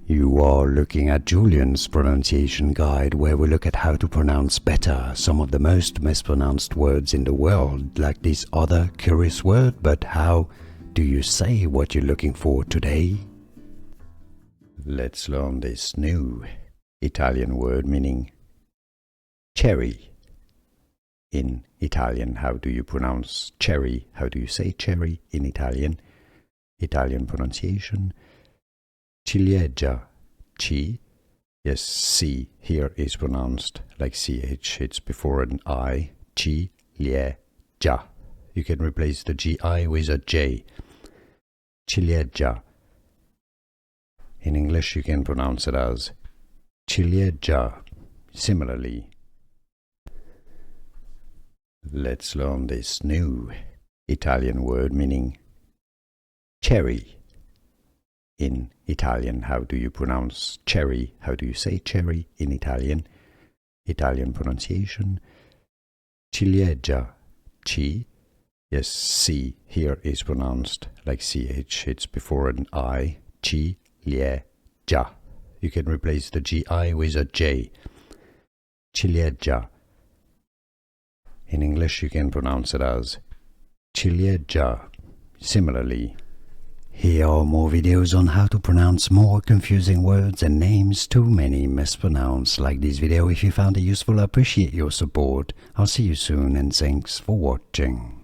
You are looking at Julian's pronunciation guide, where we look at how to pronounce better some of the most mispronounced words in the world, like this other curious word. But how do you say what you're looking for today? Let's learn this new Italian word meaning cherry. In Italian, how do you pronounce cherry? How do you say cherry in Italian? Italian pronunciation: ciliegia. Ci. Yes, C here is pronounced like CH. It's before an I. Ciliegia. You can replace the GI with a J. Ciliegia. In English, you can pronounce it as ciliegia. Similarly, let's learn this new Italian word meaning cherry. In Italian, how do you pronounce cherry? How do you say cherry in Italian? Italian pronunciation: ciliegia. Ci. Yes, C here is pronounced like CH. It's before an I. Ciliegia. You can replace the GI with a J. Ciliegia. In English, you can pronounce it as ciliegia. Similarly, here are more videos on how to pronounce more confusing words and names too many mispronounced. Like this video if you found it useful. I appreciate your support. I'll see you soon and thanks for watching.